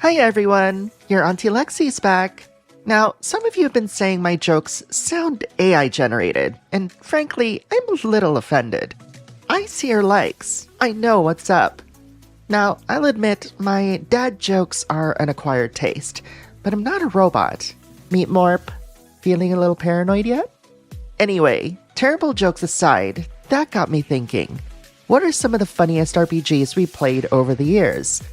Hi everyone, your Auntie Lexi's back. Now, some of you have been saying my jokes sound AI generated, and frankly, I'm a little offended. I see your likes. I know what's up. Now, I'll admit my dad jokes are an acquired taste, but I'm not a robot. Meet Morp. Feeling a little paranoid yet? Anyway, terrible jokes aside, that got me thinking. What are some of the funniest RPGs we played over the years?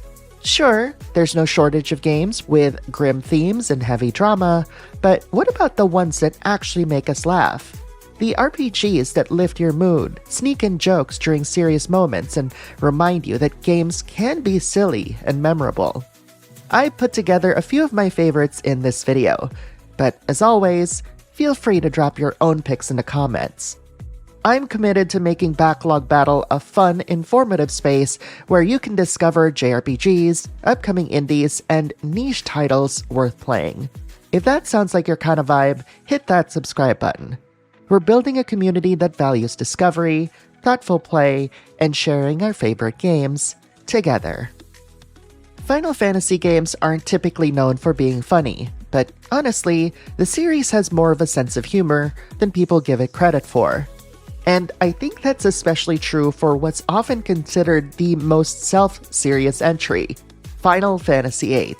Sure, there's no shortage of games with grim themes and heavy drama, but what about the ones that actually make us laugh? The RPGs that lift your mood, sneak in jokes during serious moments, and remind you that games can be silly and memorable. I put together a few of my favorites in this video, but as always, feel free to drop your own picks in the comments. I'm committed to making Backlog Battle a fun, informative space where you can discover JRPGs, upcoming indies, and niche titles worth playing. If that sounds like your kind of vibe, hit that subscribe button. We're building a community that values discovery, thoughtful play, and sharing our favorite games together. Final Fantasy games aren't typically known for being funny, but honestly, the series has more of a sense of humor than people give it credit for. And I think that's especially true for what's often considered the most self-serious entry, Final Fantasy VIII.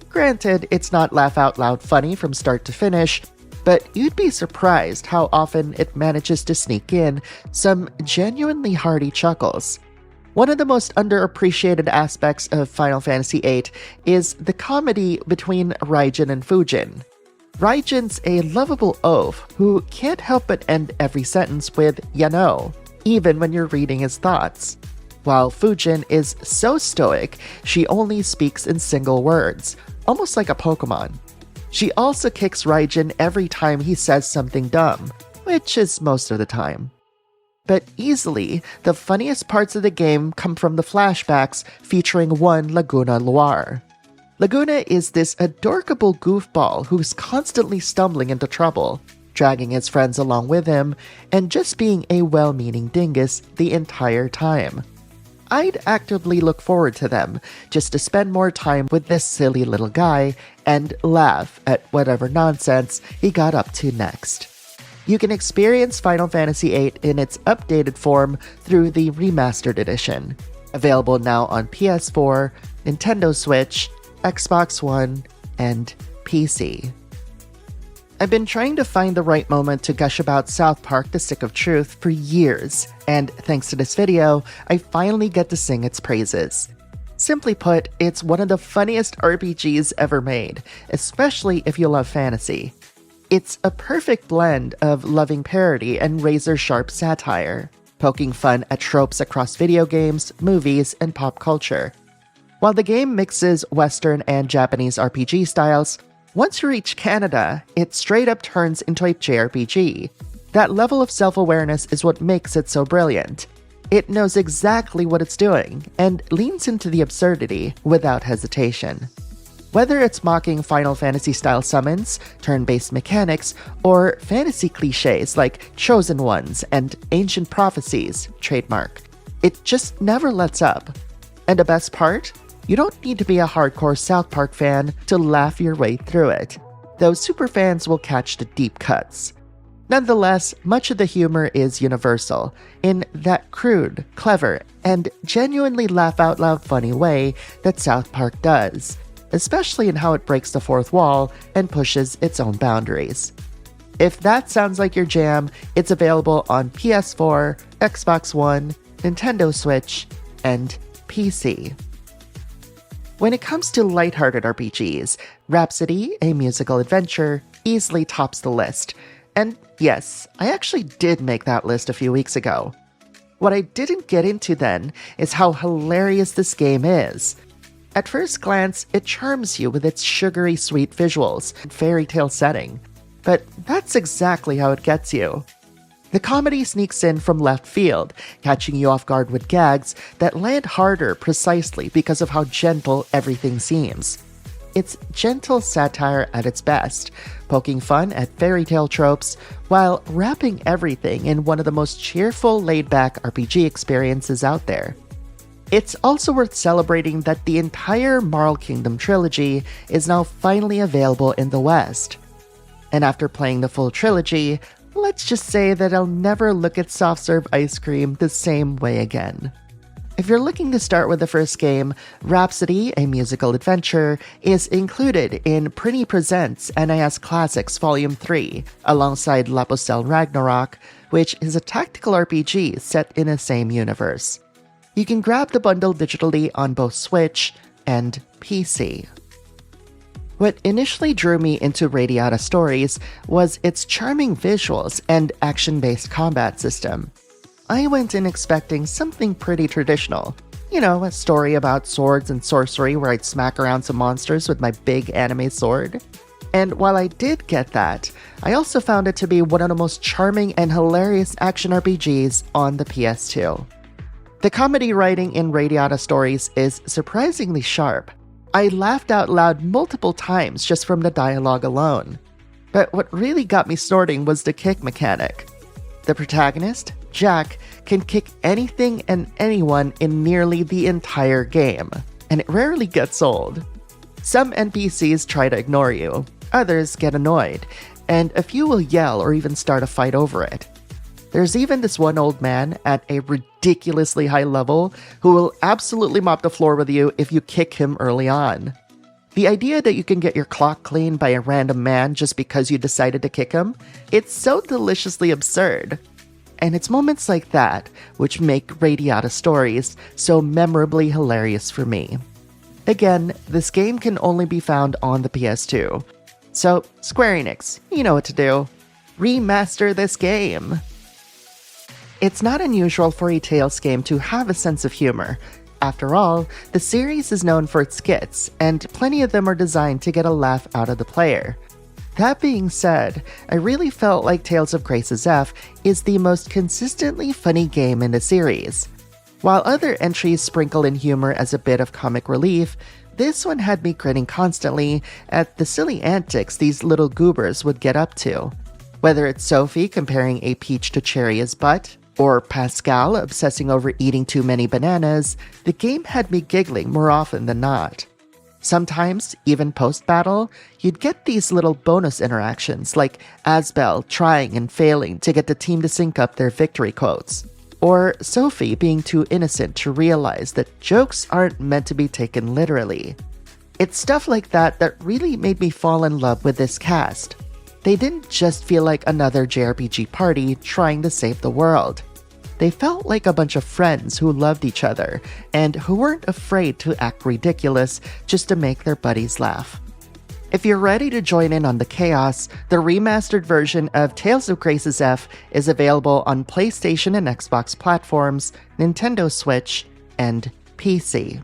Granted, it's not laugh-out-loud funny from start to finish, but you'd be surprised how often it manages to sneak in some genuinely hearty chuckles. One of the most underappreciated aspects of Final Fantasy VIII is the comedy between Raijin and Fujin. Raijin's a lovable oaf who can't help but end every sentence with "ya know," even when you're reading his thoughts. While Fujin is so stoic, she only speaks in single words, almost like a Pokemon. She also kicks Raijin every time he says something dumb, which is most of the time. But easily, the funniest parts of the game come from the flashbacks featuring one Laguna Loire. Laguna is this adorable goofball who's constantly stumbling into trouble, dragging his friends along with him, and just being a well-meaning dingus the entire time. I'd actively look forward to them, just to spend more time with this silly little guy and laugh at whatever nonsense he got up to next. You can experience Final Fantasy VIII in its updated form through the Remastered Edition, available now on PS4, Nintendo Switch, Xbox One, and PC. I've been trying to find the right moment to gush about South Park: The Stick of Truth for years, and thanks to this video, I finally get to sing its praises. Simply put, it's one of the funniest RPGs ever made, especially if you love fantasy. It's a perfect blend of loving parody and razor-sharp satire, poking fun at tropes across video games, movies, and pop culture. While the game mixes Western and Japanese RPG styles, once you reach Canada, it straight up turns into a JRPG. That level of self-awareness is what makes it so brilliant. It knows exactly what it's doing, and leans into the absurdity without hesitation. Whether it's mocking Final Fantasy-style summons, turn-based mechanics, or fantasy cliches like Chosen Ones and Ancient Prophecies, trademark, it just never lets up. And the best part? You don't need to be a hardcore South Park fan to laugh your way through it, though superfans will catch the deep cuts. Nonetheless, much of the humor is universal, in that crude, clever, and genuinely laugh-out-loud funny way that South Park does, especially in how it breaks the fourth wall and pushes its own boundaries. If that sounds like your jam, it's available on PS4, Xbox One, Nintendo Switch, and PC. When it comes to lighthearted RPGs, Rhapsody, a musical adventure, easily tops the list. And yes, I actually did make that list a few weeks ago. What I didn't get into then is how hilarious this game is. At first glance, it charms you with its sugary sweet visuals and fairy tale setting, but that's exactly how it gets you. The comedy sneaks in from left field, catching you off guard with gags that land harder precisely because of how gentle everything seems. It's gentle satire at its best, poking fun at fairy tale tropes, while wrapping everything in one of the most cheerful, laid-back RPG experiences out there. It's also worth celebrating that the entire Marl Kingdom trilogy is now finally available in the West. And after playing the full trilogy, let's just say that I'll never look at soft serve ice cream the same way again. If you're looking to start with the first game, Rhapsody, a musical adventure, is included in Prinny Presents NIS Classics Volume 3, alongside Lapocel Ragnarok, which is a tactical RPG set in the same universe. You can grab the bundle digitally on both Switch and PC. What initially drew me into Radiata Stories was its charming visuals and action-based combat system. I went in expecting something pretty traditional. You know, a story about swords and sorcery where I'd smack around some monsters with my big anime sword. And while I did get that, I also found it to be one of the most charming and hilarious action RPGs on the PS2. The comedy writing in Radiata Stories is surprisingly sharp. I laughed out loud multiple times just from the dialogue alone. But what really got me snorting was the kick mechanic. The protagonist, Jack, can kick anything and anyone in nearly the entire game, and it rarely gets old. Some NPCs try to ignore you, others get annoyed, and a few will yell or even start a fight over it. There's even this one old man at a ridiculously high level who will absolutely mop the floor with you if you kick him early on. The idea that you can get your clock cleaned by a random man just because you decided to kick him, it's so deliciously absurd. And it's moments like that which make Radiata Stories so memorably hilarious for me. Again, this game can only be found on the PS2. So, Square Enix, you know what to do. Remaster this game! It's not unusual for a Tales game to have a sense of humor. After all, the series is known for its skits, and plenty of them are designed to get a laugh out of the player. That being said, I really felt like Tales of Graces F is the most consistently funny game in the series. While other entries sprinkle in humor as a bit of comic relief, this one had me grinning constantly at the silly antics these little goobers would get up to. Whether it's Sophie comparing a peach to cherry as butt, or Pascal obsessing over eating too many bananas, the game had me giggling more often than not. Sometimes, even post-battle, you'd get these little bonus interactions like Asbel trying and failing to get the team to sync up their victory quotes, or Sophie being too innocent to realize that jokes aren't meant to be taken literally. It's stuff like that that really made me fall in love with this cast. They didn't just feel like another JRPG party trying to save the world. They felt like a bunch of friends who loved each other, and who weren't afraid to act ridiculous just to make their buddies laugh. If you're ready to join in on the chaos, the remastered version of Tales of Graces F is available on PlayStation and Xbox platforms, Nintendo Switch, and PC.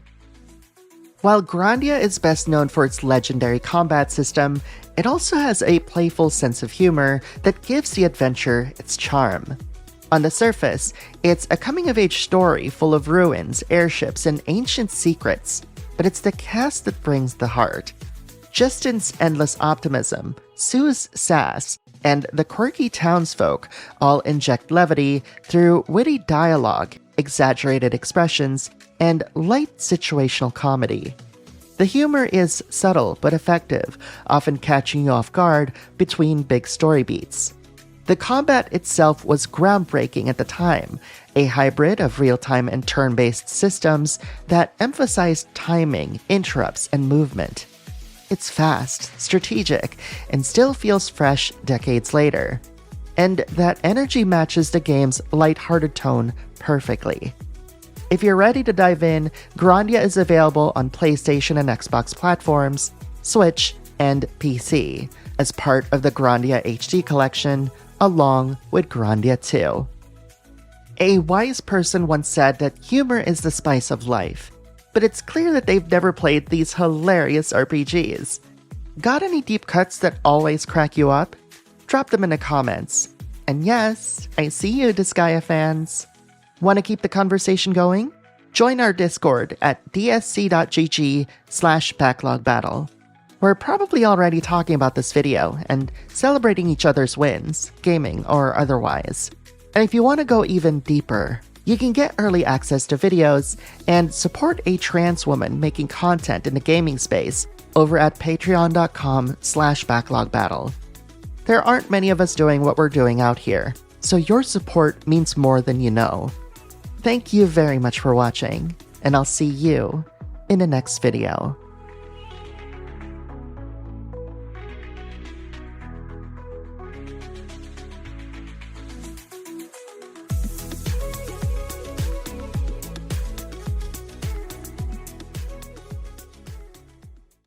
While Grandia is best known for its legendary combat system, it also has a playful sense of humor that gives the adventure its charm. On the surface, it's a coming-of-age story full of ruins, airships, and ancient secrets, but it's the cast that brings the heart. Justin's endless optimism, Sue's sass, and the quirky townsfolk all inject levity through witty dialogue, exaggerated expressions, and light situational comedy. The humor is subtle but effective, often catching you off guard between big story beats. The combat itself was groundbreaking at the time, a hybrid of real-time and turn-based systems that emphasized timing, interrupts, and movement. It's fast, strategic, and still feels fresh decades later. And that energy matches the game's lighthearted tone perfectly. If you're ready to dive in, Grandia is available on PlayStation and Xbox platforms, Switch, and PC, as part of the Grandia HD collection, along with Grandia 2. A wise person once said that humor is the spice of life, but it's clear that they've never played these hilarious RPGs. Got any deep cuts that always crack you up? Drop them in the comments. And yes, I see you, Disgaea fans. Want to keep the conversation going? Join our Discord at dsc.gg/backlogbattle. We're probably already talking about this video and celebrating each other's wins, gaming or otherwise. And if you want to go even deeper, You can get early access to videos and support a trans woman making content in the gaming space over at patreon.com/backlogbattle. There aren't many of us doing what we're doing out here, so your support means more than you know. Thank you very much for watching, and I'll see you in the next video.